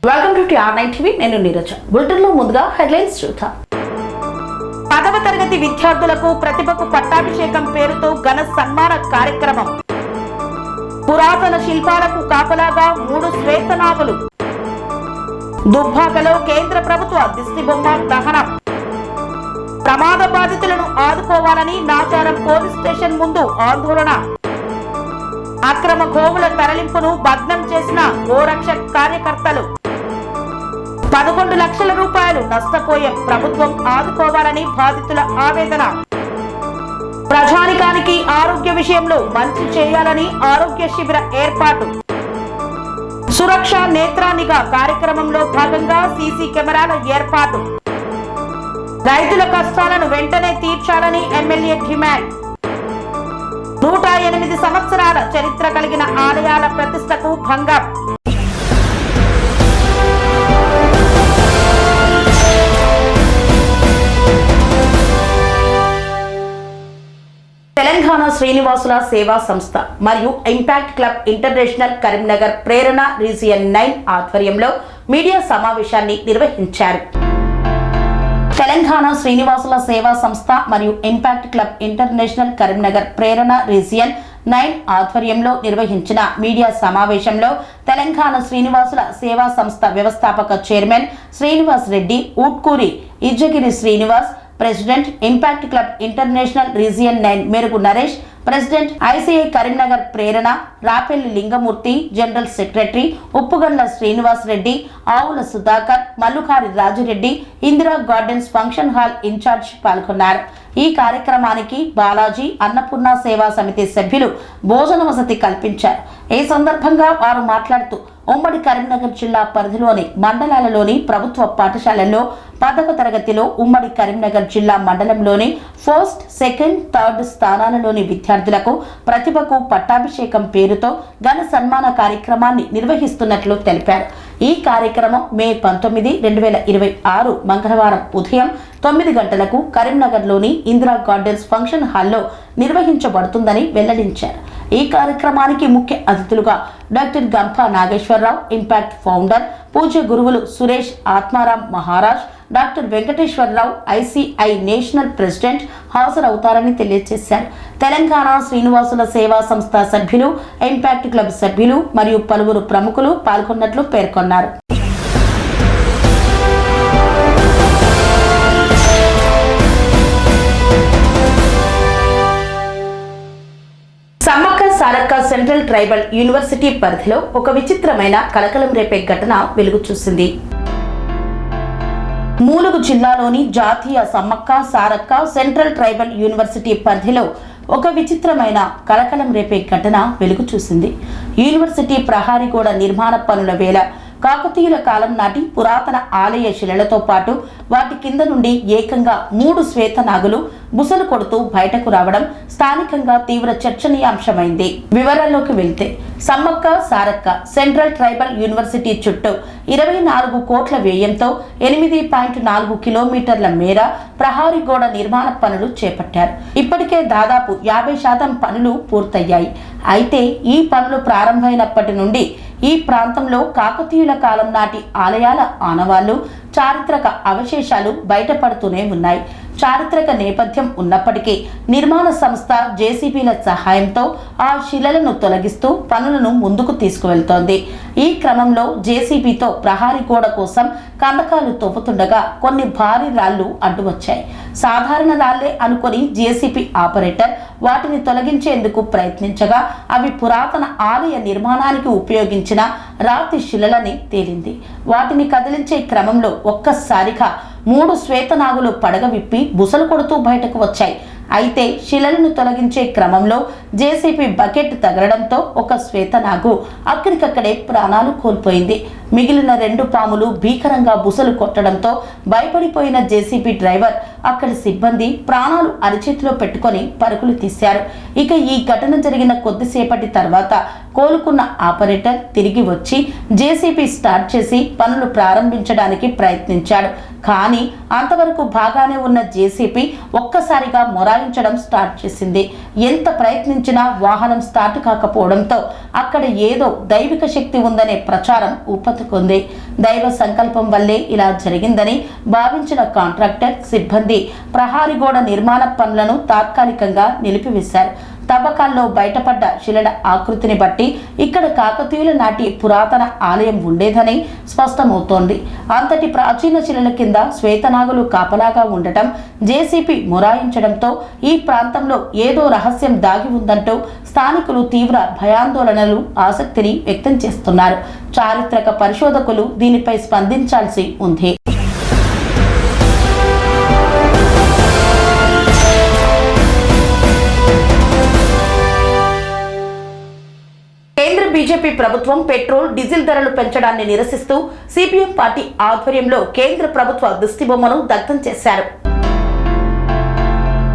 Welcome to TR9 TV. నేను నీరజ. బులెటిన్లో ముందుగా హెడ్లైన్స్ చూద్దాం. 10వ తరగతి విద్యార్థులకు ప్రతిభకు పట్టాభిషేకం పేరుతో ఘన సన్మాన కార్యక్రమం. పురాతన శిల్పాలకు కాపలాగా 3 శ్వేతనాగులు. దుబ్బాకలో కేంద్ర ప్రభుత్వ దిష్టిబొమ్మ దహనం. ప్రమాద బాధితులను ఆదుకోవాలని నాచారం పోలీస్ స్టేషన్ ముందు ఆందోళన. అక్రమ గోవుల తరలింపును భగ్నం చేసిన గోరక్షక్ కార్యకర్తలు. 11 లక్షల రూపాయలు నష్టపోయే ప్రభుత్వం ఆదుకోవాలని బాధితుల ఆవేదన. ప్రజానికానికి ఆరోగ్య విషయంలో మంచి చేయాలని ఆరోగ్య శిబిర ఏర్పాటు. సురక్ష నేత్ర నిఘా కార్యక్రమంలో భాగంగా సీసీ కెమెరాల ఏర్పాటు. రైతుల కష్టాలను వెంటనే తీర్చాలని ఎమ్మెల్యే డిమాండ్. 108 సంవత్సరాల చరిత్ర కలిగిన ఆలయాల ప్రతిష్టకు భంగం. తెలంగాణ శ్రీనివాసుల సేవా సంస్థ మరియు ఇంపాక్ట్ క్లబ్ ఇంటర్నేషనల్ కరీంనగర్ ప్రేరణ రీజియన్ 9 ఆధ్వర్యంలో మీడియా సమావేశాన్ని నిర్వహించారు. తెలంగాణ శ్రీనివాసుల సేవా సంస్థ మరియు ఇంపాక్ట్ క్లబ్ ఇంటర్నేషనల్ కరీంనగర్ ప్రేరణ రీజియన్ 9 ఆధ్వర్యంలో నిర్వహించిన మీడియా సమావేశంలో తెలంగాణ శ్రీనివాసుల సేవా సంస్థ వ్యవస్థాపక chairman Srinivas Reddy, Ootkuri Izzagiri Srinivas, president impact club international region 9 Merugu Naresh, president ICI Karimnagar Prerana Rapelli Lingamurthy, general secretary Uppugandla Srinivas Reddy, Avula Sudhakar, Mallukari Rajureddy, Indira gardens function hall incharge పాల్గొన్నారు. ఈ కార్యక్రమానికి బాలాజీ అన్నపూర్ణ సేవా సమితి సభ్యులు భోజన వసతి కల్పించారు. ఈ సందర్భంగా వారు మాట్లాడుతూ ఉమ్మడి కరీంనగర్ జిల్లా పరిధిలోని మండలాలలోని ప్రభుత్వ పాఠశాలల్లో 10వ తరగతిలో ఉమ్మడి కరీంనగర్ జిల్లా మండలంలోని 1st, 2nd, 3rd స్థానాలలోని విద్యార్థులకు ప్రతిభకు పట్టాభిషేకం పేరుతో ఘన సన్మాన కార్యక్రమాన్ని నిర్వహిస్తున్నట్లు తెలిపారు. ఈ కార్యక్రమం మే 19, 2026 మంగళవారం ఉదయం 9 గంటలకు కరీంనగర్లోని ఇందిరా గార్డెన్స్ ఫంక్షన్ హాల్లో నిర్వహించబడుతుందని వెల్లడించారు. ఈ కార్యక్రమానికి ముఖ్య అతిథులుగా డాక్టర్ గంప నాగేశ్వరరావు, ఇంపాక్ట్ ఫౌండర్, పూజ్య గురువులు Suresh Atmaram Maharaj, doctor Venkateswararao, ICI national president హాజరవుతారని తెలియజేశారు. తెలంగాణ శ్రీనివాసుల సేవా సంస్థ సభ్యులు, ఇంపాక్ట్ క్లబ్ సభ్యులు మరియు పలువురు ప్రముఖులు పాల్గొన్నట్లు పేర్కొన్నారు. Sammakka Sarakka central tribal university పరిధిలో ఒక విచిత్రమైన కలకలం రేపే ఘటన వెలుగు చూసింది. ములుగు జిల్లాలోని జాతీయ Sammakka Sarakka central tribal university పరిధిలో ఒక విచిత్రమైన కలకలం రేపే ఘటన వెలుగు చూసింది. యూనివర్సిటీ ప్రహారీ గోడ నిర్మాణ పనుల వేళ కాకతీయుల కాలం నాటి పురాతన ఆలయ శిలలతో పాటు వాటి కింద నుండి ఏకంగా 3 శ్వేతనాగులు బుసలు కొడుతూ బయటకు రావడం స్థానికంగా తీవ్ర చర్చనీయాంశమైంది. వివరాల్లోకి వెళ్తే Sammakka Sarakka central tribal university చుట్టూ 24 కోట్ల వ్యయంతో 8.4 కిలోమీటర్ల మేర ప్రహారీ గోడ నిర్మాణ పనులు చేపట్టారు. ఇప్పటికే దాదాపు 50% పనులు పూర్తయ్యాయి. అయితే ఈ పనులు ప్రారంభమైనప్పటి నుండి ఈ ప్రాంతంలో కాకతీయుల కాలం నాటి ఆలయాల ఆనవాళ్లు, చారిత్రక అవశేషాలు బయటపడుతూనే ఉన్నాయి. చారిత్రక నేపథ్యం ఉన్నప్పటికీ నిర్మాణ సంస్థ జేసీబీల సహాయంతో ఆ శిలలను తొలగిస్తూ పనులను ముందుకు తీసుకువెళ్తోంది. ఈ క్రమంలో జేసీబీతో ప్రహారీ గోడ కోసం కందకాలు తవ్వుతుండగా కొన్ని భారీ రాళ్లు అడ్డు వచ్చాయి. సాధారణ రాళ్లే అనుకుని జేసీబీ ఆపరేటర్ వాటిని తొలగించేందుకు ప్రయత్నించగా అవి పురాతన ఆలయ నిర్మాణానికి ఉపయోగించిన రాతి శిలలని తేలింది. వాటిని కదిలించే క్రమంలో ఒక్కసారిగా 3 శ్వేతనాగులు పడగ విప్పి బుసలు కొడుతూ బయటకు వచ్చాయి. అయితే శిలలను తొలగించే క్రమంలో జేసీబీ బకెట్ తగలడంతో ఒక శ్వేతనాగు అక్కడికక్కడే ప్రాణాలు కోల్పోయింది. మిగిలిన 2 పాములు భీకరంగా బుసలు కొట్టడంతో భయపడిపోయిన జేసీబీ డ్రైవర్, అక్కడి సిబ్బంది ప్రాణాలు అరిచేతిలో పెట్టుకొని పరుగులు తీశారు. ఇక ఈ ఘటన జరిగిన కొద్దిసేపటి తర్వాత కోలుకున్న ఆపరేటర్ తిరిగి వచ్చి జేసీబీ స్టార్ట్ చేసి పనులు ప్రారంభించడానికి ప్రయత్నించాడు. కానీ అంతవరకు బాగానే ఉన్న జేసీబీ ఒక్కసారిగా మొరాయించడం స్టార్ట్ చేసింది. ఎంత ప్రయత్నించినా వాహనం స్టార్ట్ కాకపోవడంతో అక్కడ ఏదో దైవిక శక్తి ఉందనే ప్రచారం ఊపందుకుంది. బతుకుంది. దైవ సంకల్పం వల్లే ఇలా జరిగిందని భావించిన కాంట్రాక్టర్ సిబ్బంది ప్రహారీ గోడ నిర్మాణ పనులను తాత్కాలికంగా నిలిపివేశారు. తవ్వకాల్లో బయటపడ్డ శిలల ఆకృతిని బట్టి ఇక్కడ కాకతీయుల నాటి పురాతన ఆలయం ఉండేదని స్పష్టమవుతోంది. అంతటి ప్రాచీన శిలల కింద శ్వేతనాగులు కాపలాగా ఉండటం, జేసీపీ మొరాయించడంతో ఈ ప్రాంతంలో ఏదో రహస్యం దాగి ఉందంటూ స్థానికులు తీవ్ర భయాందోళనలు, ఆసక్తిని వ్యక్తం చేస్తున్నారు. చారిత్రక పరిశోధకులు దీనిపై స్పందించాల్సి ఉంది. బీజేపీ ప్రభుత్వం పెట్రోల్, డీజిల్ ధరలు పెంచడాన్ని నిరసిస్తూ సిపిఎం పార్టీ ఆధ్వర్యంలో కేంద్ర ప్రభుత్వ దిష్టిబొమ్మను దగ్ధం చేశారు.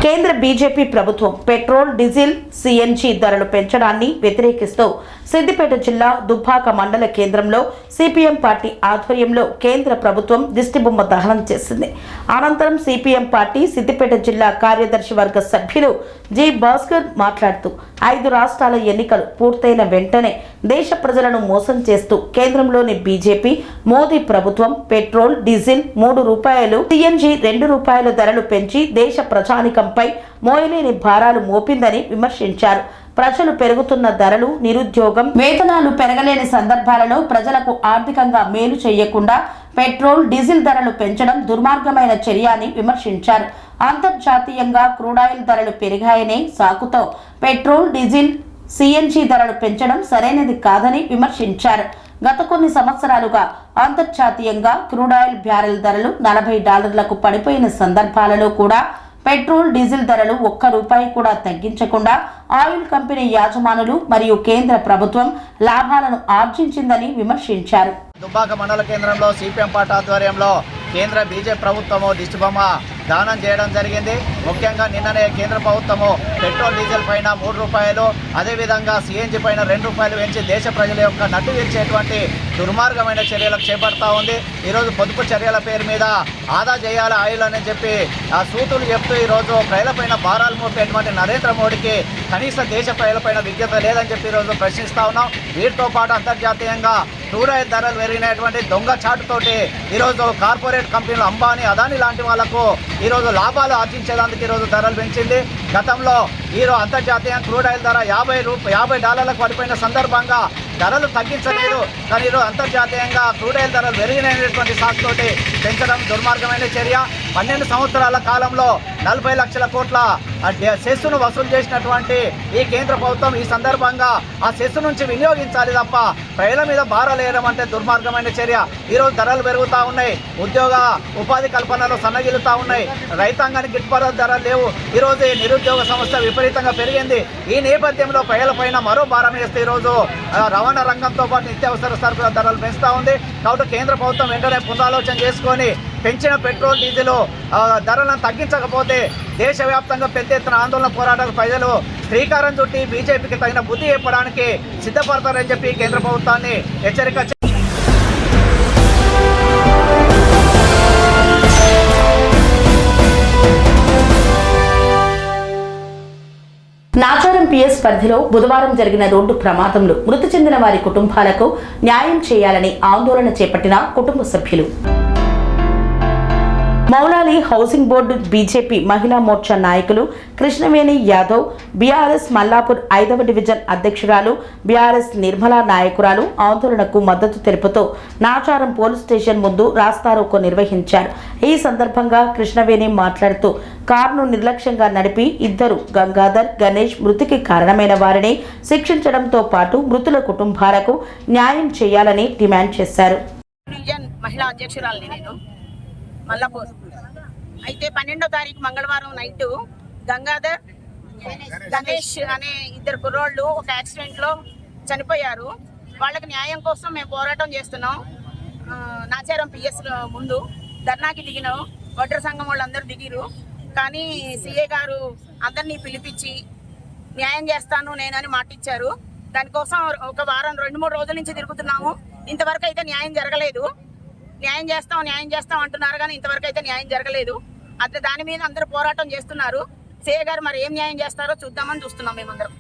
కేంద్ర బీజేపీ ప్రభుత్వం పెట్రోల్, డీజిల్, సిఎన్జి ధరలు పెంచడాన్ని వ్యతిరేకిస్తూ సిద్దిపేట జిల్లా దుబ్బాక మండల కేంద్రంలో సిపిఎం పార్టీ ఆధ్వర్యంలో కేంద్ర ప్రభుత్వం దిష్టిబొమ్మ దహనం చేసింది. అనంతరం సిపిఎం పార్టీ సిద్దిపేట జిల్లా కార్యదర్శి వర్గ సభ్యులు జి భాస్కర్ మాట్లాడుతూ 5 రాష్ట్రాల ఎన్నికలు పూర్తయిన వెంటనే దేశ ప్రజలను మోసం చేస్తూ కేంద్రంలోని బీజేపీ మోదీ ప్రభుత్వం పెట్రోల్, డీజిల్ 3 రూపాయలు, సిఎన్జి 2 రూపాయల ధరలు పెంచి దేశ ప్రజానికంపై మోయలేని భారాలు మోపిందని విమర్శించారు. ప్రజలు పెరుగుతున్న ధరలు, నిరుద్యోగం, వేతనాలు పెరగలేని సందర్భాలలో ప్రజలకు ఆర్థికంగా మేలు చేయకుండా పెట్రోల్, డీజిల్ ధరలు పెంచడం దుర్మార్గమైన చర్య అని విమర్శించారు. అంతర్జాతీయంగా క్రూడాయిల్ ధరలు పెరిగాయనే సాకుతో పెట్రోల్, డీజిల్, సిఎన్జి ధరలు పెంచడం సరైనది కాదని విమర్శించారు. గత కొన్ని సంవత్సరాలుగా అంతర్జాతీయంగా క్రూడాయిల్ బ్యారెల్ ధరలు $40లకు పడిపోయిన సందర్భాలలో కూడా పెట్రోల్, డీజిల్ ధరలు ₹1 కూడా తగ్గించకుండా ఆయిల్ కంపెనీ యాజమానులు మరియు కేంద్ర ప్రభుత్వం లాభాలను ఆర్జించిందని విమర్శించారు. దుబ్బాక మండల కేంద్రంలో సిపిఎం పార్టీ ఆధ్వర్యంలో కేంద్ర బీజేపీ ప్రభుత్వము దిష్టిబొమ్మ దానం చేయడం జరిగింది. ముఖ్యంగా నిన్ననే కేంద్ర ప్రభుత్వము పెట్రోల్, డీజిల్ పైన ₹3, అదేవిధంగా సిఎన్జి పైన ₹2 పెంచి దేశ ప్రజల యొక్క నడ్డు విరిచేటువంటి దుర్మార్గమైన చర్యలకు చేపడతా ఉంది. ఈరోజు పొదుపు చర్యల పేరు మీద ఆదా చేయాలి ఆయిల్ అని చెప్పి ఆ సూతులు చెప్తూ ఈరోజు ప్రజలపైన భారాలు మోపేటువంటి నరేంద్ర మోడీకి కనీస దేశ ప్రజలపైన విజ్ఞత లేదని చెప్పి ఈరోజు ప్రశ్నిస్తూ ఉన్నాం. వీటితో పాటు అంతర్జాతీయంగా క్రూడాయిల్ ధరలు పెరిగినటువంటి దొంగ చాటుతోటి ఈరోజు కార్పొరేట్ కంపెనీలు అంబానీ, అదానీ లాంటి వాళ్లకు ఈరోజు లాభాలు ఆర్జించేందుకు ఈరోజు ధరలు పెంచింది. గతంలో ఈరోజు అంతర్జాతీయ క్రూడాయిల్ ధర $50 పడిపోయిన సందర్భంగా ధరలు తగ్గించలేదు. కానీ ఈరోజు అంతర్జాతీయంగా క్రూడాయిల్ ధరలు పెరిగినటువంటి సాకుతోటి పెంచడం దుర్మార్గమైన చర్య. 12 సంవత్సరాల కాలంలో 40 లక్షల కోట్ల సెస్సును వసూలు చేసినటువంటి ఈ కేంద్ర ప్రభుత్వం ఈ సందర్భంగా ఆ సెస్సు నుంచి వినియోగించాలి తప్ప ప్రజల మీద భారాలేయడం అంటే దుర్మార్గమైన చర్య. ఈరోజు ధరలు పెరుగుతూ ఉన్నాయి, ఉద్యోగ ఉపాధి కల్పనలో సన్నగిలుతూ ఉన్నాయి, రైతాంగానికి గిట్టుబాటు ధరలు లేవు. ఈరోజు నిరుద్యోగ సమస్య విపరీతంగా పెరిగింది. ఈ నేపథ్యంలో ప్రజలపైన మరో భారం వేస్తే ఈరోజు రవాణా రంగంతో పాటు నిత్యావసర సరుకుల ధరలు పెంచుతూ ఉంది. కాబట్టి కేంద్ర ప్రభుత్వం వెంటనే పునరాలోచన చేసుకొని పెంచిన పెట్రోల్, డీజిల్ ధరలను తగ్గించకపోతే దేశవ్యాప్తంగా పెద్ద ఎత్తున ఆందోళన పోరాటాలు ప్రజలు శ్రీకారం చుట్టి బీజేపీకి తగిన బుద్ధి చెప్పడానికి సిద్ధపడతారని చెప్పి కేంద్ర ప్రభుత్వాన్ని హెచ్చరిక. నాచారం పిఎస్ పరిధిలో బుధవారం జరిగిన రోడ్డు ప్రమాదంలో మృతి చెందిన వారి కుటుంబాలకు న్యాయం చేయాలని ఆందోళన చేపట్టిన కుటుంబ సభ్యులు. మౌలాలి హౌసింగ్ బోర్డు బీజేపీ మహిళా మోర్చా నాయకులు కృష్ణవేణి యాదవ్, బీఆర్ఎస్ మల్లాపూర్ 5వ డివిజన్ అధ్యక్షురాలు బీఆర్ఎస్ నిర్మలా నాయకురాలు ఆందోళనకు మద్దతు తెలుపుతూ నాచారం పోలీస్ స్టేషన్ ముందు రాస్తారోకో నిర్వహించారు. ఈ సందర్భంగా కృష్ణవేణి మాట్లాడుతూ కారును నిర్లక్ష్యంగా నడిపి 2 గంగాధర్, గణేష్ మృతికి కారణమైన వారిని శిక్షించడంతో పాటు మృతుల కుటుంబాలకు న్యాయం చేయాలని డిమాండ్ చేశారు. మహిళా అధ్యక్షురాలు నేను మల్లాపూర్ అయితే 12వ తారీఖు మంగళవారం నైట్ గంగాధర్, గణేష్ అనే 2 కుర్రోళ్ళు ఒక యాక్సిడెంట్లో చనిపోయారు. వాళ్ళకి న్యాయం కోసం మేము పోరాటం చేస్తున్నాం. నాచారం పిఎస్ ముందు ధర్నాకి దిగినాం. వడ్ర సంఘం వాళ్ళందరూ దిగిరు. కానీ సిఏ గారు అందరినీ పిలిపించి న్యాయం చేస్తాను నేనని మాటిచ్చారు. దానికోసం ఒక వారం 2-3 రోజుల నుంచి తిరుగుతున్నాము. ఇంతవరకు అయితే న్యాయం జరగలేదు. న్యాయం చేస్తాం అంటున్నారు కానీ ఇంతవరకు అయితే న్యాయం జరగలేదు. అట్లా దాని మీద అందరూ పోరాటం చేస్తున్నారు. సిఏ గారు మరి ఏం న్యాయం చేస్తారో చూద్దామని చూస్తున్నాం. మేమందరం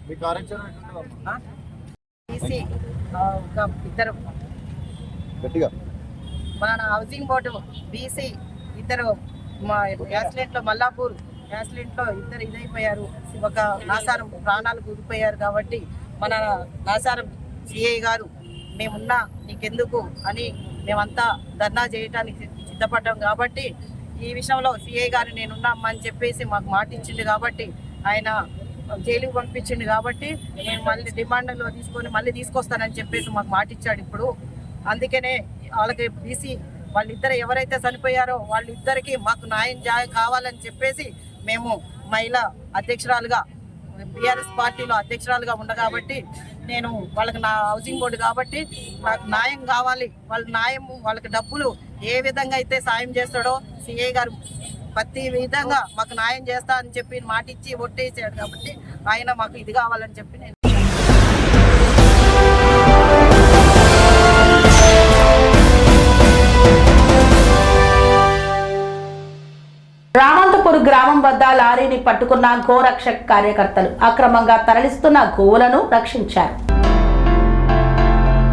2 మన హౌసింగ్ బోర్డు బీసీ ఇద్దరు మా యాక్సిడెంట్లో మల్లాపూర్ యాక్సిడెంట్లో ఇద్దరు ఇదైపోయారు. ఒక నాసారం ప్రాణాలు కూలిపోయారు. కాబట్టి మన నాసారం సిఐ గారు మేమున్నా నీకెందుకు అని మేమంతా ధర్నా చేయడానికి సిద్ధపడ్డాం. కాబట్టి ఈ విషయంలో సిఐ గారు నేనున్నామ్మా అని చెప్పేసి మాకు మాట ఇచ్చిండు. కాబట్టి ఆయన జైలుకి పంపించిండు. కాబట్టి నేను మళ్ళీ రిమాండ్లో తీసుకొని మళ్ళీ తీసుకొస్తానని చెప్పేసి మాకు మాట ఇచ్చాడు. ఇప్పుడు అందుకనే వాళ్ళకి బీసీ వాళ్ళిద్దరు ఎవరైతే చనిపోయారో వాళ్ళిద్దరికి మాకు న్యాయం కావాలని చెప్పేసి మేము మహిళా అధ్యక్షురాలుగా బీఆర్ఎస్ పార్టీలో అధ్యక్షురాలుగా ఉన్న కాబట్టి నేను వాళ్ళకి నా హౌసింగ్ బోర్డు కాబట్టి నాకు న్యాయం కావాలి. వాళ్ళ న్యాయం వాళ్ళకి డబ్బులు ఏ విధంగా అయితే సాయం చేస్తాడో సిఐ గారు ప్రతి విధంగా మాకు న్యాయం చేస్తా అని చెప్పి మాట ఇచ్చి ఒట్టేసాడు. కాబట్టి ఆయన మాకు ఇది కావాలని చెప్పి నేను రామంతపూర్ గ్రామం వద్ద లారీని పట్టుకున్న గోరక్షక్ కార్యకర్తలు అక్రమంగా తరలిస్తున్న గోవులను రక్షించారు.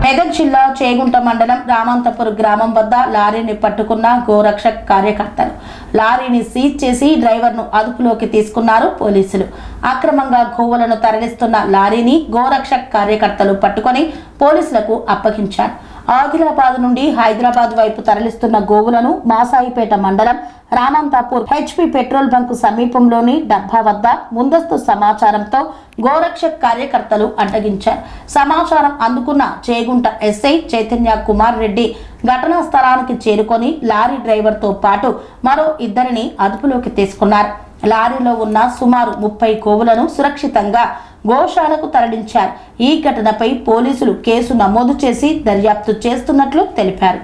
మెదక్ జిల్లా చేగుంట మండలం రామంతపూర్ గ్రామం వద్ద లారీని పట్టుకున్న గోరక్షక్ కార్యకర్తలు లారీని సీజ్ చేసి డ్రైవర్ను అదుపులోకి తీసుకున్నారు పోలీసులు. అక్రమంగా గోవులను తరలిస్తున్న లారీని గోరక్షక్ కార్యకర్తలు పట్టుకొని పోలీసులకు అప్పగించారు. ఆదిలాబాద్ నుండి హైదరాబాద్ వైపు తరలిస్తున్న గోవులను మాసాయిపేట మండలం రామంతాపూర్ హెచ్పి పెట్రోల్ బంకు సమీపంలోని డబ్బా వద్ద ముందస్తు సమాచారంతో గోరక్షక్ కార్యకర్తలు అడ్డగించారు. సమాచారం అందుకున్న చేగుంట ఎస్ఐ చైతన్య కుమార్ రెడ్డి ఘటనా స్థలానికి చేరుకొని లారీ డ్రైవర్తో పాటు మరో ఇద్దరిని అదుపులోకి తీసుకున్నారు. లారీలో ఉన్న సుమారు 30 గోవులను సురక్షితంగా గోశాలకు తరలించారు. ఈ ఘటనపై పోలీసులు కేసు నమోదు చేసి దర్యాప్తు చేస్తున్నట్లు తెలిపారు.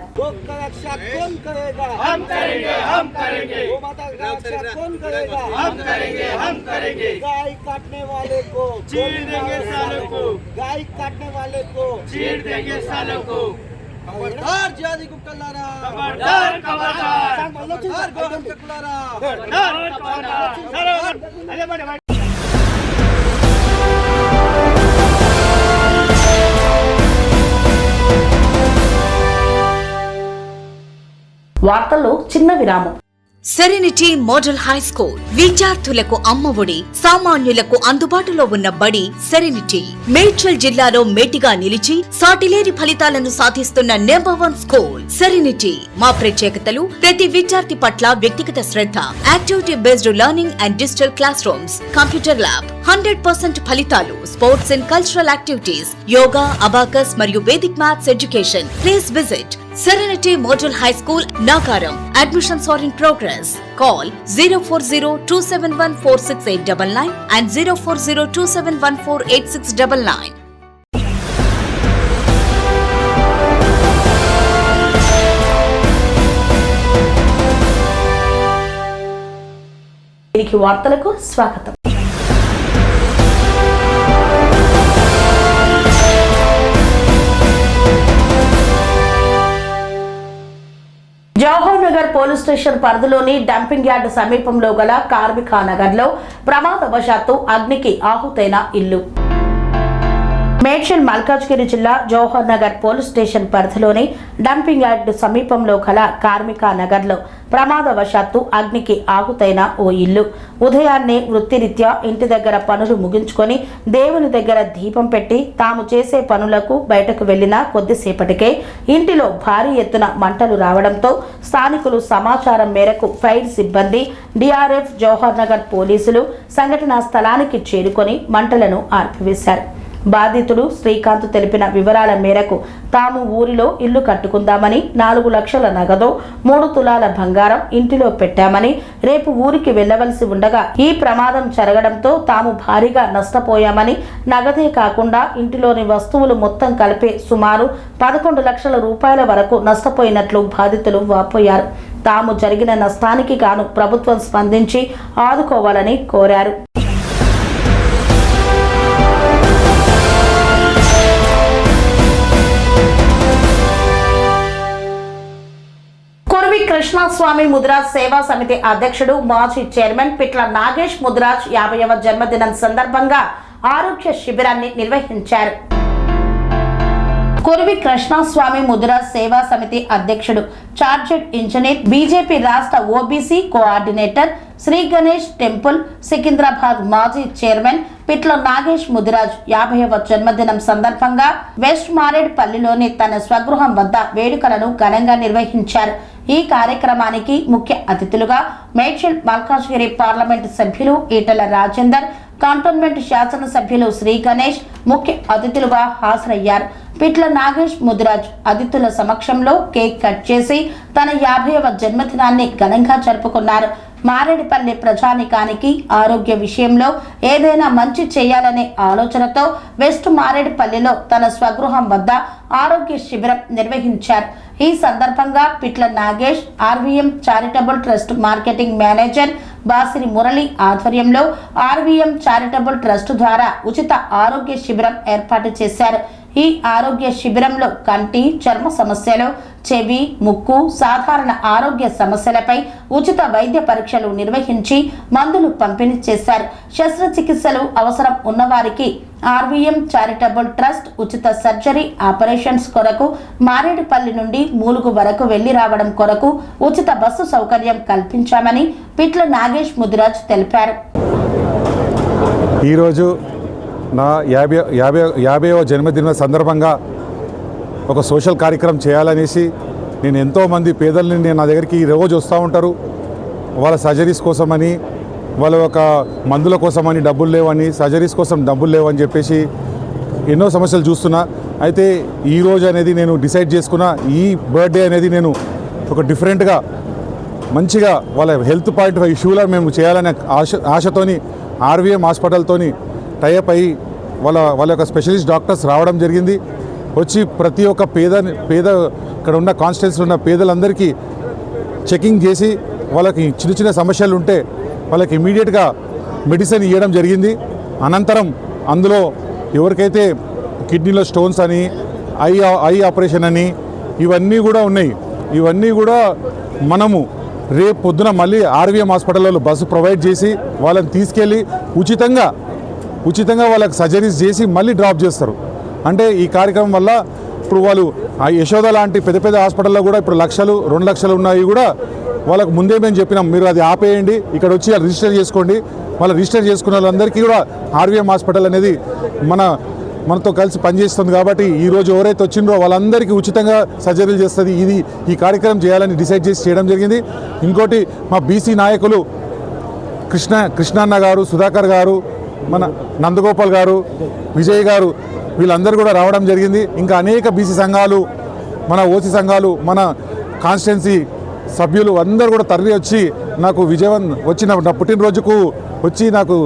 వార్తల్లో చిన్న విరామం. సెరెనిటీ మోడల్ హై స్కూల్ విద్యార్థులకు అమ్మఒడి, సామాన్యులకు అందుబాటులో ఉన్న బడి సెరెనిటీ. మేడ్చల్ జిల్లాలో మేటిగా నిలిచి సాటిలేని ఫలితాలను సాధిస్తున్న #1 స్కూల్ సెరెనిటీ. మా ప్రత్యేకతలు ప్రతి విద్యార్థి పట్ల వ్యక్తిగత శ్రద్ధ, activity based learning and digital classrooms, computer lab, 100% ఫలితాలు, sports and cultural activities, yoga, abacus మరియు Vedic maths education. Please visit Serenity Model High School, Nagaram. Admissions are in progress. Call 040-271-46899 and 040-271-48699. దీనికి వార్తలకు స్వాగతం. జవహర్ నగర్ పోలీస్ స్టేషన్ పరిధిలోని dumping yard సమీపంలో గల కార్మికా నగర్లో ప్రమాదవశాత్తు అగ్నికి ఆహుతైన ఇల్లు. మేడ్చల్ మల్కాజ్గిరి జిల్లా జవహర్ నగర్ పోలీస్ స్టేషన్ పరిధిలోని డంపింగ్ యార్డ్ సమీపంలో గల కార్మికా నగర్లో ప్రమాదవశాత్తు అగ్నికి ఆహుతైన ఓ ఇల్లు. ఉదయాన్నే వృత్తిరీత్యా ఇంటి దగ్గర పనులు ముగించుకొని దేవుని దగ్గర దీపం పెట్టి తాము చేసే పనులకు బయటకు వెళ్లిన కొద్దిసేపటికే ఇంటిలో భారీ ఎత్తున మంటలు రావడంతో స్థానికులు సమాచారం మేరకు ఫైర్ సిబ్బంది, డిఆర్ఎఫ్, జవహర్ నగర్ పోలీసులు సంఘటనా స్థలానికి చేరుకొని మంటలను ఆర్పివేశారు. బాధితుడు శ్రీకాంత్ తెలిపిన వివరాల మేరకు తాము ఊరిలో ఇల్లు కట్టుకుందామని 4 లక్షల నగదు, 3 తులాల బంగారం ఇంటిలో పెట్టామని, రేపు ఊరికి వెళ్లవలసి ఉండగా ఈ ప్రమాదం జరగడంతో తాము భారీగా నష్టపోయామని, నగదే కాకుండా ఇంటిలోని వస్తువులు మొత్తం కలిపి సుమారు 11 లక్షల రూపాయల వరకు నష్టపోయినట్లు బాధితులు వాపోయారు. తాము జరిగిన నష్టానికి గాను ప్రభుత్వం స్పందించి ఆదుకోవాలని కోరారు. కృష్ణస్వామి ముదిరాజ్ సేవా సమితి అధ్యక్షుడు, మాజీ చైర్మన్ పిట్ల నాగేష్ ముదిరాజ్ 50వ జన్మదినం సందర్భంగా ఆరోగ్య శిబిరాన్ని నిర్వహించారు. కురివి కృష్ణస్వామి ముదిరాజ్ సేవా సమితి అధ్యక్షుడు, చార్టెడ్ ఇంజనీర్, బీజేపీ రాష్ట్ర OBC coordinator, Sri Ganesh temple Secunderabad మాజీ చైర్మన్ పిట్ల నాగేష్ ముదిరాజ్ 50వ జన్మదినం సందర్భంగా వెస్ట్ మారేడ్పల్లిలోని తన స్వగృహం వద్ద వేడుకలను ఘనంగా నిర్వహించారు. ఈ కార్యక్రమానికి ముఖ్య అతిథులుగా మేడ్చల్ మల్కాజ్గిరి పార్లమెంటు సభ్యులు ఈటల రాజేందర్, కంటోన్మెంట్ శాసనసభ్యులు శ్రీ గణేష్ ముఖ్య అతిథులుగా హాజరయ్యారు. పిట్ల నాగేష్ ముదిరాజ్ అతిథుల సమక్షంలో కేక్ కట్ చేసి తన 50వ జన్మదినాన్ని ఘనంగా జరుపుకున్నారు. మారేడుపల్లి ప్రజానికానికి ఆరోగ్య విషయంలో ఏదైనా మంచి చేయాలనే ఆలోచనతో వెస్ట్ మారేడుపల్లిలో తన స్వగృహం వద్ద ఆరోగ్య శిబిరం నిర్వహించారు. ఈ సందర్భంగా Pitla Nagesh RVM charitable trust marketing manager Basiri Murali ఆధ్వర్యంలో ఆర్వీఎం చారిటబుల్ ట్రస్ట్ ద్వారా ఉచిత ఆరోగ్య శిబిరం ఏర్పాటు చేశారు. ఈ ఆరోగ్య శిబిరంలో కంటి, చర్మ సమస్యలు, చెవి, ముక్కు, సాధారణ ఆరోగ్య సమస్యలపై ఉచిత వైద్య పరీక్షలు నిర్వహించి మందులు పంపిణీ చేశారు. శస్త్రచికిత్సలు అవసరం ఉన్నవారికి ఆర్వీఎం చారిటబుల్ ట్రస్ట్ ఉచిత సర్జరీ ఆపరేషన్స్ కొరకు మారేడుపల్లి నుండి మూలుగు వరకు వెళ్లి రావడం కొరకు ఉచిత బస్సు సౌకర్యం కల్పించామని పిట్ల నాగేష్ ముదిరాజ్ తెలిపారు. ఈరోజు నా 50వ జన్మదిన సందర్భంగా ఒక సోషల్ కార్యక్రమం చేయాలనేసి నేను ఎంతోమంది పేదల్ని నా దగ్గరికి రోజు వస్తూ ఉంటారు. వాళ్ళ సర్జరీస్ కోసమని, వాళ్ళ ఒక మందుల కోసమని డబ్బులు లేవని, సర్జరీస్ కోసం డబ్బులు లేవని చెప్పేసి ఎన్నో సమస్యలు చూస్తున్నా. అయితే ఈరోజు అనేది నేను డిసైడ్ చేసుకున్న ఈ బర్త్డే అనేది నేను ఒక డిఫరెంట్గా మంచిగా వాళ్ళ హెల్త్ పాయింట్ ఇష్యూలో మేము చేయాలనే ఆశతోని ఆర్వీఎం హాస్పిటల్తోని టైఅప్ అయ్యి వాళ్ళ యొక్క స్పెషలిస్ట్ డాక్టర్స్ రావడం జరిగింది. వచ్చి ప్రతి ఒక్క పేద ఇక్కడ ఉన్న కాన్స్టిట్యున్సీలో ఉన్న పేదలందరికీ చెకింగ్ చేసి వాళ్ళకి చిన్న చిన్న సమస్యలు ఉంటే వాళ్ళకి ఇమీడియట్గా మెడిసిన్ ఇవ్వడం జరిగింది. అనంతరం అందులో ఎవరికైతే కిడ్నీలో స్టోన్స్ అని, ఐ ఆపరేషన్ అని ఇవన్నీ కూడా ఉన్నాయి. ఇవన్నీ కూడా మనము రేపు పొద్దున మళ్ళీ ఆర్వీఎం హాస్పిటల్లో బస్సు ప్రొవైడ్ చేసి వాళ్ళని తీసుకెళ్ళి ఉచితంగా వాళ్ళకి సర్జరీస్ చేసి మళ్ళీ డ్రాప్ చేస్తారు. అంటే ఈ కార్యక్రమం వల్ల ఇప్పుడు వాళ్ళు ఆ యశోద లాంటి పెద్ద పెద్ద హాస్పిటల్లో కూడా ఇప్పుడు 2 లక్షలు ఉన్నాయి కూడా వాళ్ళకు ముందే మేము చెప్పినాం, మీరు అది ఆపేయండి, ఇక్కడ వచ్చి రిజిస్టర్ చేసుకోండి. వాళ్ళు రిజిస్టర్ చేసుకున్న వాళ్ళందరికీ కూడా ఆర్వీఎం హాస్పిటల్ అనేది మనతో కలిసి పనిచేస్తుంది. కాబట్టి ఈరోజు ఎవరైతే వచ్చిండ్రో వాళ్ళందరికీ ఉచితంగా సర్జరీలు చేస్తుంది. ఈ కార్యక్రమం చేయాలని డిసైడ్ చేసి చేయడం జరిగింది. ఇంకోటి మా బీసీ నాయకులు కృష్ణన్న గారు, సుధాకర్ గారు, మన నందగోపాల్ గారు, విజయ్ గారు వీళ్ళందరూ కూడా రావడం జరిగింది. ఇంకా అనేక బీసీ సంఘాలు, మన ఓసీ సంఘాలు, మన కాన్స్టిట్యున్సీ సభ్యులు అందరూ కూడా తరలి వచ్చి నాకు నా పుట్టినరోజుకు వచ్చి నాకు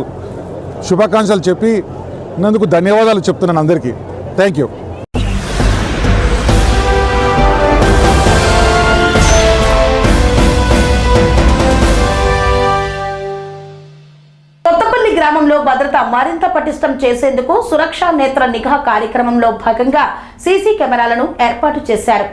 శుభాకాంక్షలు చెప్పి నందుకు ధన్యవాదాలు చెప్తున్నాను అందరికీ. Thank you. గ్రామంలో భద్రత మరింత పటిష్టం చేసేందుకు సురక్షా నేత్ర నిఘా కార్యక్రమంలో భాగంగా సీసీ కెమెరాలను ఏర్పాటు చేశారు.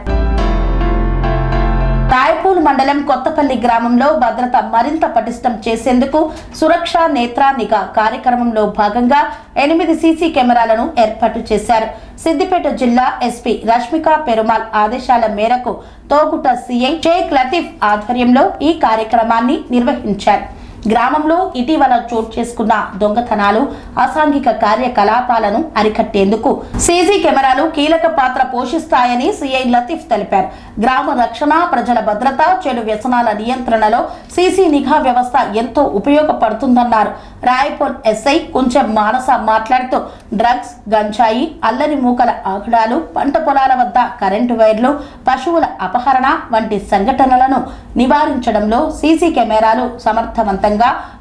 రాయపూల్ మండలం కొత్తపల్లి గ్రామంలో భద్రత మరింత పటిష్టం చేసేందుకు సురక్షా నేత్ర నిఘా కార్యక్రమంలో భాగంగా 8 సీసీ కెమెరాలను ఏర్పాటు చేశారు. సిద్దిపేట జిల్లా ఎస్పీ రష్మిక పెరుమాల్ ఆదేశాల మేరకు తోగుట సీఐ షేక్ లతీఫ్ ఆధ్వర్యంలో ఈ కార్యక్రమాన్ని నిర్వహించారు. గ్రామంలో ఇటీవల చోటు చేసుకున్న దొంగతనాలు, అసాంఘిక కార్యకలాపాలను అరికట్టేందుకు సీసీ కెమెరాలు కీలక పాత్ర పోషిస్తాయని సీఐ లతీఫ్ తెలిపారు. గ్రామ రక్షణ, ప్రజల భద్రత, చెడు వ్యసనాల నియంత్రణలో సీసీ నిఘా వ్యవస్థ ఎంతో ఉపయోగపడుతుందన్నారు. రాయపూర్ ఎస్ఐ కుంచెం మానస మాట్లాడుతూ డ్రగ్స్, గంజాయి, అల్లరి మూకల ఆగడాలు, పంట పొలాల వద్ద కరెంటు వైర్లు, పశువుల అపహరణ వంటి సంఘటనలను నివారించడంలో సీసీ కెమెరాలు సమర్థవంతంగా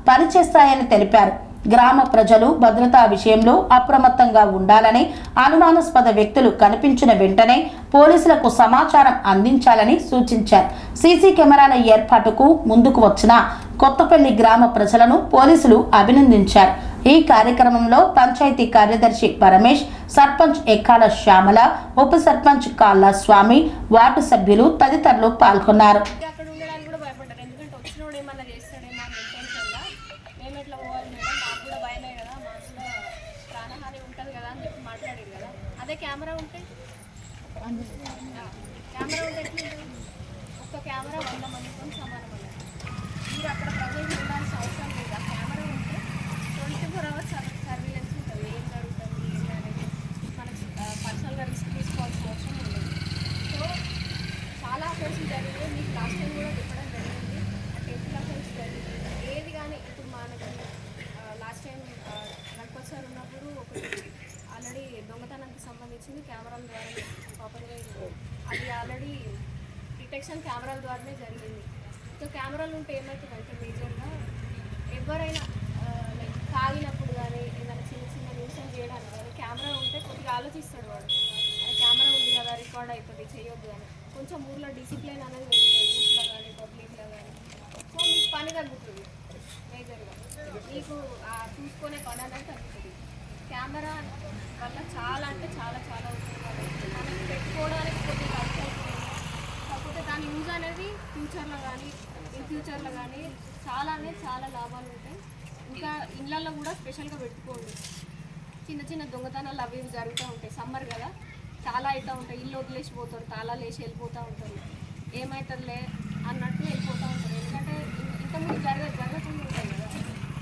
పనిచేస్తాయని తెలిపారు. గ్రామ ప్రజలు భద్రతా విషయంలో అప్రమత్తంగా ఉండాలని, అనుమానాస్పద వ్యక్తులు కనిపించిన వెంటనే పోలీసులకు సమాచారం అందించాలని సూచించారు. సీసీ కెమెరాల ఏర్పాటుకు ముందుకు వచ్చిన కొత్తపల్లి గ్రామ ప్రజలను పోలీసులు అభినందించారు. ఈ కార్యక్రమంలో పంచాయతీ కార్యదర్శి పరమేష్, సర్పంచ్ ఎక్కాల శ్యామల, ఉప సర్పంచ్ కాళ్ళ స్వామి, వార్డు సభ్యులు తదితరులు పాల్గొన్నారు. అదే కెమెరా ఉంటే కెమెరా ఉంటే ఎట్లుంటుంది? ఒక్క కెమెరా 100 మందితో సమానం అన్నమాట. మీరు అక్కడ ప్రైవేట్ ఉండాల్సిన అవసరం లేదు. ఆ కెమెరా ఉంటే 24 hours సర్వేలెన్స్ ఉంటుంది. ఏం జరుగుతుంది ఏంటి అనేది మనకి పర్సనల్గా రిస్క్ తీసుకోవాల్సిన అవసరం ఉండదు. సో చాలా అఫేర్స్ జరిగినాయి. మీకు లాస్ట్ టైం కూడా చెప్పడం జరిగింది. ఆ టెంపుల్ అఫేర్స్ జరిగింది. ఏది కానీ ఇప్పుడు మనకి లాస్ట్ టైం గణపతి సార్ ఉన్నప్పుడు ఒకటి ఆల్రెడీ దొంగతనానికి సంబంధించింది కెమెరాల ద్వారా ప్రాపర్గా అది ఆల్రెడీ డిటెక్షన్ కెమెరాల ద్వారానే జరిగింది. సో కెమెరాలు ఉంటే ఏమవుతుందంటే మేజర్గా ఎవరైనా లైక్ తాగినప్పుడు కానీ ఏదైనా చిన్న చిన్న న్యూసెన్స్ చేయడానికి కానీ కెమెరా ఉంటే కొద్దిగా ఆలోచిస్తాడు వాడు. అదే కెమెరా ఉంది కదా రికార్డ్ అవుతుంది చేయొద్దు అని కొంచెం ఊర్లో డిసిప్లిన్ అనేది పెరుగుతుంది యూత్లో కానీ పబ్లిక్లో కానీ. సో మీకు పని తగ్గుతుంది మేజర్గా మీకు చూసుకునే పని అనేది తగ్గుతుంది. కెమెరా వల్ల చాలా అంటే చాలా చాలా ఉపయోగాలు మనకి పెట్టుకోవడానికి కొద్దిగా అవుతుంది. కాకపోతే దాని యూజ్ అనేది ఫ్యూచర్లో కానీ ఇన్ ఫ్యూచర్లో కానీ చాలా అనేది చాలా లాభాలు ఉంటాయి. ఇంకా ఇళ్ళల్లో కూడా స్పెషల్గా పెట్టుకోండి. చిన్న చిన్న దొంగతనాలు అవి ఇవి జరుగుతూ ఉంటాయి. సమ్మర్ కదా చాలా అవుతూ ఉంటాయి. ఇల్లు వదిలేసిపోతారు, తాళాలు వేసి వెళ్ళిపోతూ ఉంటారు. ఏమవుతుందిలే అన్నట్టు వెళ్ళిపోతూ ఉంటారు. ఎందుకంటే ఇంతకుముందు జరగకుండా ఉంటాయి కదా.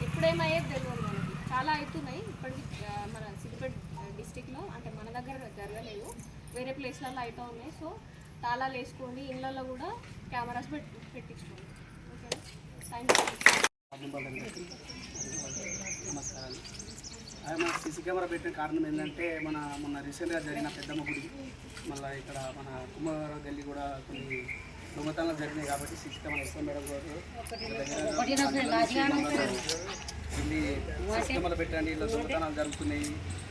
ఎప్పుడేమయ్యేది తెలియదు మనకి. చాలా అవుతున్నాయి ఇప్పటికి మన సిద్దిపేట డిస్టిక్లో, అంటే మన దగ్గర జరగలేదు, వేరే ప్లేస్లలో అవుతూ ఉన్నాయి. సో తాళాలు వేసుకోండి, ఇళ్ళల్లో కూడా కెమెరాస్ పెట్టించుకోండి. Okay, thank you. నమస్కారాలు. మన సీసీ కెమెరా పెట్టిన కారణం ఏంటంటే మొన్న రీసెంట్గా జరిగిన పెద్దమ్మ గుడి, మళ్ళీ ఇక్కడ మన కుమార గల్లీ కూడా కొన్ని దొంగతనాలు జరిగినాయి. కాబట్టి సీసీ కెమెరా ఇస్తాం మేడం గారు వెళ్ళి సీసీ కెమెరా పెట్టండి, ఇలా దొంగతనాలు జరుగుతున్నాయి,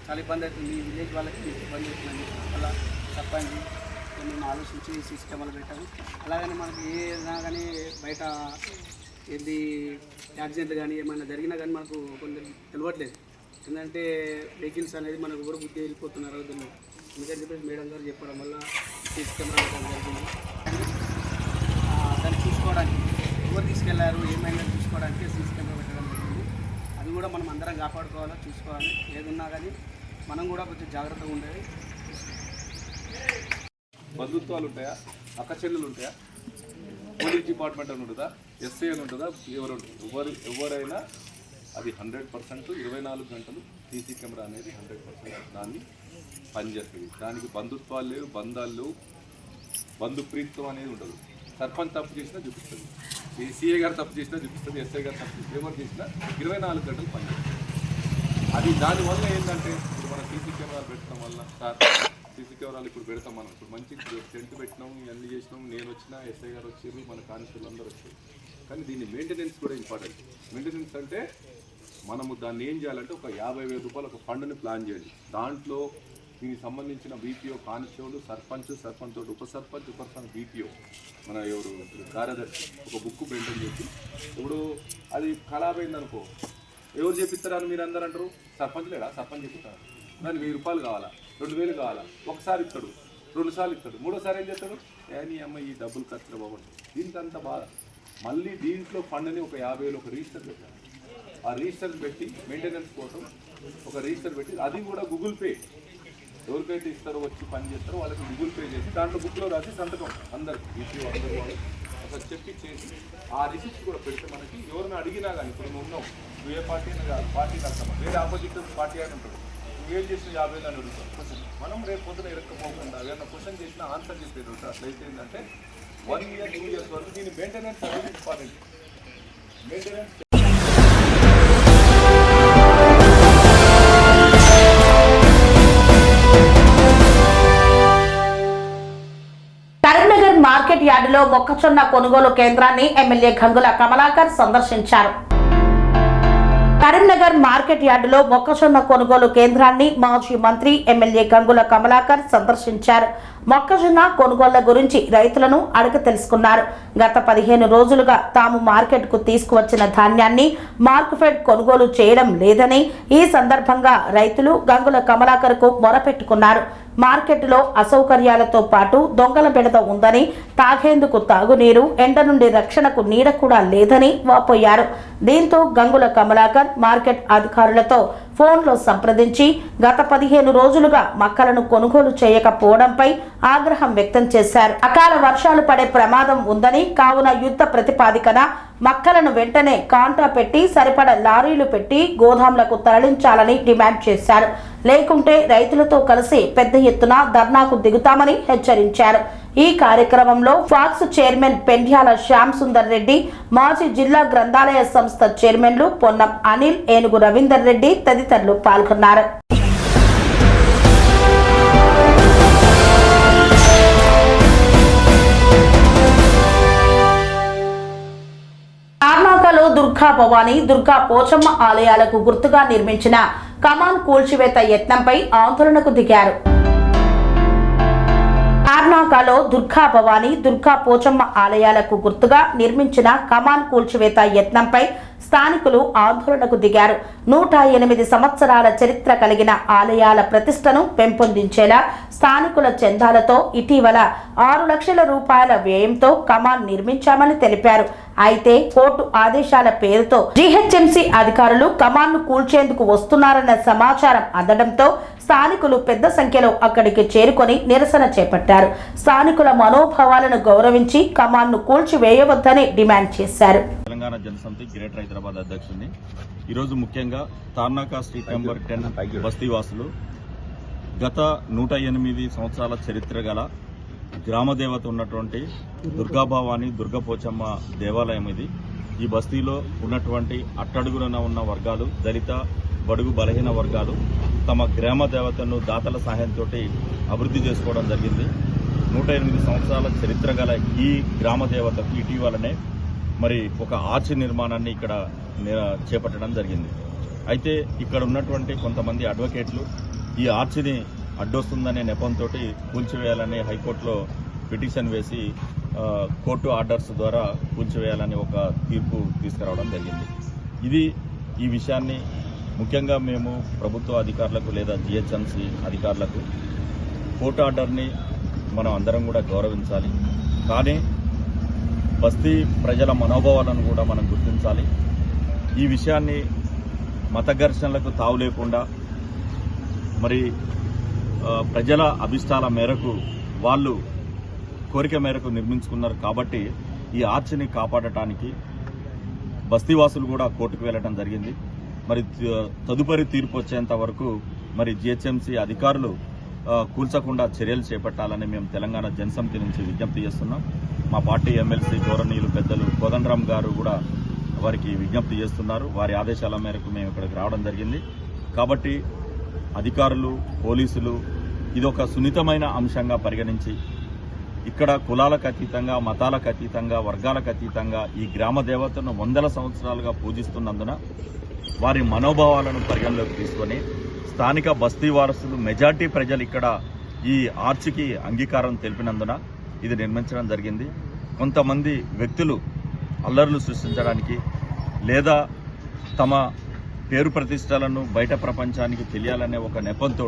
చాలా ఇబ్బంది అవుతుంది, విలేజ్ వాళ్ళకి ఇబ్బంది అవుతుందని అలా సర్పంచ్ మేము ఆలోచించి సీసీ కెమెరా పెట్టాము. అలాగని మనకి ఏదైనా కానీ బయట ఏది యాక్సిడెంట్ కానీ ఏమైనా జరిగినా కానీ మనకు కొంచెం తెలియట్లేదు. ఎందుకంటే వెహికల్స్ అనేది మనకు ఎవరు బుద్ధి వెళ్ళిపోతున్నారు దీన్ని. ఎందుకంటే చెప్పేసి మేడం గారు చెప్పడం వల్ల సీసీ కెమెరా పెట్టడం జరిగింది. దాన్ని చూసుకోవడానికి ఎవరు తీసుకెళ్లారు ఏమైనా చూసుకోవడానికి సీసీ కెమెరా పెట్టడం జరిగింది. అది కూడా మనం అందరం కాపాడుకోవాలా, చూసుకోవాలి. ఏదున్నా కానీ మనం కూడా కొంచెం జాగ్రత్తగా ఉండేది. బంధుత్వాలు ఉంటాయా, అక్క చెల్లెలు ఉంటాయా, పోలీస్ డిపార్ట్మెంట్ అని ఉంటుందా, ఎస్ఐ అని ఉంటుందా, ఎవరైనా అది 100% 24 గంటలు సీసీ కెమెరా అనేది 100% దాన్ని పనిచేస్తుంది. దానికి బంధుత్వాలు లేవు, బంధాలు లేవు, బంధుప్రీత్వం అనేది ఉండదు. సర్పంచ్ తప్పు చేసినా చూపిస్తుంది, సిఏ గారు తప్పు చేసినా చూపిస్తుంది, ఎస్ఐ గారు తప్పు చేసినా, ఎవరు చేసినా 24 గంటలు పనిచేస్తుంది. అది దానివల్ల ఏంటంటే ఇప్పుడు మనం సీసీ కెమెరాలు పెట్టడం వల్ల సీసీ కెమెరాలు ఇప్పుడు పెడతాం. మనం ఇప్పుడు మంచి టెంట్ పెట్టినాం, ఇవన్నీ చేసినాం, నేను వచ్చినా, ఎస్ఐ గారు వచ్చారు, మన కానిస్టేబుల్ అందరూ వచ్చారు. కానీ దీని మెయింటెనెన్స్ కూడా ఇంపార్టెంట్. మెయింటెనెన్స్ అంటే మనము దాన్ని ఏం చేయాలంటే ఒక 50,000 రూపాయలు ఒక ఫండ్ని ప్లాన్ చేయాలి. దాంట్లో దీనికి సంబంధించిన బీపీఓ, కానిస్టేబుల్, సర్పంచ్ తోటి ఉప సర్పంచ్ బీపీఓ మన ఎవరు కార్యదర్శి ఒక బుక్ మెయింటైన్ చేసి, ఇప్పుడు అది ఖరాబ్ అయిందనుకో ఎవరు చెప్పిస్తారని మీరు అందరూ అంటారు, సర్పంచ్ లేడా, సర్పంచ్ చెప్తారు. దానికి 1000 రూపాయలు కావాలా, 2000 కావాలా, ఒకసారి ఇస్తాడు, 2 సార్లు ఇస్తాడు, 3వ సారి ఏం చేస్తాడు, నీ అమ్మ ఈ డబ్బులు ఖర్చులు బాగుంటుంది. దీనికి అంత బాధ. మళ్ళీ దీంట్లో ఫండ్ని ఒక 50,000 ఒక రిజిస్టర్ పెట్టాలి. ఆ రిజిస్టర్ పెట్టి మెయింటెనెన్స్ కోసం ఒక రిజిస్టర్ పెట్టి, అది కూడా గూగుల్ పే, ఎవరికైతే ఇస్తారో వచ్చి పని చేస్తారో వాళ్ళకి గూగుల్ పే చేసి దాంట్లో బుక్లో రాసి సంతకం అందరికి వీటిలో అందరూ వాళ్ళు ఒకసారి చెప్పి చేసి ఆ రిసిప్ట్ కూడా పెడితే మనకి ఎవరైనా అడిగినా కానీ ఇప్పుడు నువ్వు ఉన్నావు, నువ్వు ఏ పార్టీ అయినా కాదు, పార్టీ రాస్తామా, వేరే ఆపోజిట్ పార్టీ అని ఉంటాడు, నువ్వేం చేసిన 50,000 అని అడుగుతాం క్వశ్చన్. మనం రేపు పొద్దున ఇరక్కపోకుండా ఏదైనా క్వశ్చన్ చేసినా ఆన్సర్ చెప్పేది ఉంటుంది. అట్లయితే ఏంటంటే 1 year 2 years వరకు దీని మెయింటెనెన్స్ అనేది ఇంపార్టెంట్. మెయింటెనెన్స్ కరీంనగర్ మార్కెట్ యార్డులో మొక్కజొన్న కొనుగోలు కేంద్రాన్ని ఎమ్మెల్యే గంగుల కమలాకర్ సందర్శించారు. కరీంనగర్ మార్కెట్ యార్డులో మొక్కజొన్న కొనుగోలు కేంద్రాన్ని మాజీ మంత్రి ఎమ్మెల్యే గంగుల కమలాకర్ సందర్శించారు. మొక్కజొన్న కొనుగోళ్ల గురించి రైతులను అడిగి తెలుసుకున్నారు. గత 15 రోజులుగా తాము మార్కెట్కు తీసుకువచ్చిన ధాన్యాన్ని మార్కెట్ కొనుగోలు చేయడం లేదని ఈ సందర్భంగా రైతులు గంగుల కమలాకర్కు మొరపెట్టుకున్నారు. మార్కెట్లో అసౌకర్యాలతో పాటు దొంగల బెడద ఉందని, తాగేందుకు తాగునీరు, ఎండ నుండి రక్షణకు నీడ కూడా లేదని వాపోయారు. దీంతో గంగుల కమలాకర్ మార్కెట్ అధికారులతో ఫోన్లో సంప్రదించి గత 15 రోజులుగా మక్కలను కొనుగోలు చేయకపోవడంపై ఆగ్రహం వ్యక్తం చేశారు. అకాల వర్షాలు పడే ప్రమాదం ఉందని, కావున యుద్ధ ప్రతిపాదికన మక్కలను వెంటనే కాంటా పెట్టి సరిపడా లారీలు పెట్టి గోదాంలకు తరలించాలని డిమాండ్ చేశారు. లేకుంటే రైతులతో కలిసి పెద్ద ఎత్తున ధర్నాకు దిగుతామని హెచ్చరించారు. ఈ కార్యక్రమంలో ఫాక్స్ చైర్మన్ పెండ్యాల శ్యామ్ సుందర్ రెడ్డి, మాజీ జిల్లా గ్రంథాలయ సంస్థ చైర్మన్లు పొన్నం అనిల్, ఏనుగు రవీందర్ రెడ్డి తదితరులు పాల్గొన్నారు. కర్ణాటకలో దుర్గా భవానీ, దుర్గా పోచమ్మ ఆలయాలకు గుర్తుగా నిర్మించిన కమాన్ కూల్చివేత యత్నంపై ఆందోళనకు దిగారు. కర్ణాటకలో దుర్గా భవానీ, దుర్గా పోచమ్మ ఆలయాలకు గుర్తుగా నిర్మించిన కమాన్ కూల్చివేత యత్నంపై స్థానికులు ఆందోళనకు దిగారు. 108 సంవత్సరాల చరిత్ర కలిగిన ఆలయాల ప్రతిష్టను పెంపొందించేలా స్థానికుల చందాలతో ఇటీవల 6 లక్షల రూపాయల వ్యయంతో కమాన్ నిర్మించామని తెలిపారు. అయితే కోర్టు ఆదేశాల పేరుతో జీహెచ్ఎంసీ అధికారులు కమాన్ను కూల్చేందుకు వస్తున్నారన్న సమాచారం అందడంతో స్థానికులు పెద్ద సంఖ్యలో అక్కడికి చేరుకొని నిరసన చేపట్టారు. స్థానికుల మనోభావాలను గౌరవించి కమాన్ను కూల్చివేయవద్దని డిమాండ్ చేశారు. తెలంగాణ జనసమితి గ్రేటర్ హైదరాబాద్ అధ్యక్షుడిని. ఈరోజు ముఖ్యంగా తార్నాక స్ట్రీట్ నెంబర్ 10 బస్తీవాసులు గత 108 సంవత్సరాల చరిత్ర గల గ్రామదేవత ఉన్నటువంటి దుర్గాభవాని, దుర్గపోచమ్మ దేవాలయం ఇది. ఈ బస్తీలో ఉన్నటువంటి అట్టడుగున ఉన్న వర్గాలు, దళిత బడుగు బలహీన వర్గాలు తమ గ్రామ దేవతను దాతల సహాయంతో అభివృద్ధి చేసుకోవడం జరిగింది. 108 సంవత్సరాల చరిత్ర గల ఈ గ్రామ దేవతకు ఇటీవలనే మరి ఒక ఆర్చి నిర్మాణాన్ని ఇక్కడ చేపట్టడం జరిగింది. అయితే ఇక్కడ ఉన్నటువంటి కొంతమంది అడ్వకేట్లు ఈ ఆర్చిని అడ్డొస్తుందనే నెపంతో కూల్చివేయాలని హైకోర్టులో పిటిషన్ వేసి కోర్టు ఆర్డర్స్ ద్వారా కూల్చివేయాలని ఒక తీర్పు తీసుకురావడం జరిగింది. ఈ విషయాన్ని ముఖ్యంగా మేము ప్రభుత్వ అధికారులకు లేదా జిహెచ్ఎంసీ అధికారులకు కోర్టు ఆర్డర్ని మనం అందరం కూడా గౌరవించాలి. కానీ బస్తీ ప్రజల మనోభావాలను కూడా మనం గుర్తించాలి. ఈ విషయాన్ని మత ఘర్షణలకు తావు లేకుండా మరి ప్రజల అభిష్టాల మేరకు వాళ్ళు కోరిక మేరకు నిర్మించుకున్నారు కాబట్టి ఈ ఆర్చిని కాపాడటానికి బస్తీవాసులు కూడా కోర్టుకు వెళ్ళడం జరిగింది. మరి తదుపరి తీర్పు వచ్చేంత వరకు మరి జిహెచ్ఎంసీ అధికారులు కూల్చకుండా చర్యలు చేపట్టాలని మేము తెలంగాణ జనసమితి నుంచి విజ్ఞప్తి చేస్తున్నాం. మా పార్టీ ఎమ్మెల్సీ గౌరవనీయులు పెద్దలు కోదండరామ్ గారు కూడా వారికి విజ్ఞప్తి చేస్తున్నారు. వారి ఆదేశాల మేరకు మేము ఇక్కడికి రావడం జరిగింది. కాబట్టి అధికారులు, పోలీసులు ఇదొక సున్నితమైన అంశంగా పరిగణించి ఇక్కడ కులాలకు అతీతంగా, మతాలకు అతీతంగా, వర్గాలకు అతీతంగా ఈ గ్రామ దేవతను 100 సంవత్సరాలుగా పూజిస్తున్నందున వారి మనోభావాలను పరిగణలోకి తీసుకొని స్థానిక బస్తీ వారసులు మెజార్టీ ప్రజలు ఇక్కడ ఈ ఆర్చికి అంగీకారం తెలిపినందున ఇది నిర్మించడం జరిగింది. కొంతమంది వ్యక్తులు అల్లర్లు సృష్టించడానికి లేదా తమ పేరు ప్రతిష్టలను బయట ప్రపంచానికి తెలియాలనే ఒక నెపంతో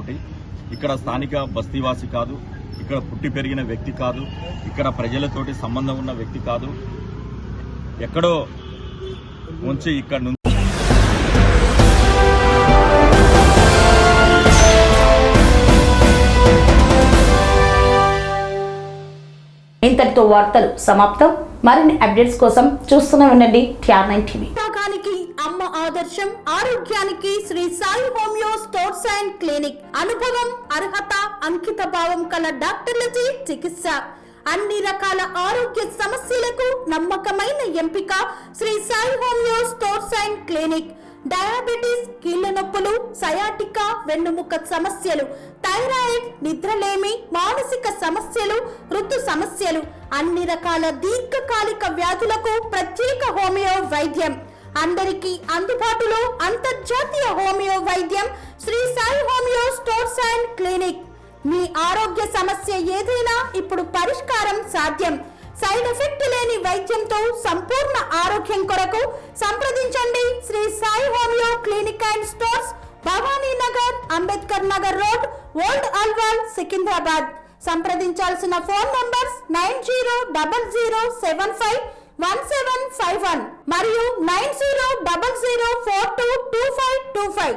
ఇక్కడ స్థానిక బస్తీవాసి కాదు, ఇక్కడ పుట్టి పెరిగిన వ్యక్తి కాదు, ఇక్కడ ప్రజలతోటి సంబంధం ఉన్న వ్యక్తి కాదు, ఎక్కడో ఉంచి ఇక్కడ నుంచి ఇంతటితో వార్తలు సమాప్తం. మరిన్ని అప్డేట్స్ కోసం చూస్తూనే ఉండండి TR9 టీవీ. అమ్మ ఆదర్శం, ఆరోగ్యానికి Sri Sai homeo stores and clinic. అనుభవం, అర్హత, అంకిత భావం కల డాక్టర్లచే చికిత్స. అన్ని రకాల ఆరోగ్య సమస్యలకు నమ్మకమైన ఎంపిక Sri Sai homeo stores and clinic. Diabetes, కీళ్ల నొప్పులు, సయాటికా, వెన్నుముక సమస్యలు, థైరాయిడ్, నిద్రలేమి, మానసిక సమస్యలు, ఋతు సమస్యలు, అన్ని రకాల దీర్ఘకాలిక వ్యాధులకు ప్రత్యేక హోమియో వైద్యం. అందరికీ అందుబాటులో అంతర్జాతీయ హోమియో వైద్యం Shri Sai homeo stores and clinic. మీ ఆరోగ్య సమస్య ఏదైనా ఇప్పుడు పరిష్కారం సాధ్యం. సైడ్ ఎఫెక్ట్ లేని వైద్యంతో సంపూర్ణ ఆరోగ్యం కొరకు సంప్రదించండి Shri Sai homeo clinic and stores, Bhavani Nagar, Ambedkar Nagar road, old Alwal, Secunderabad. సంప్రదించాల్సిన ఫోన్ నంబర్స్ 9000751751 మరియు 9000422525.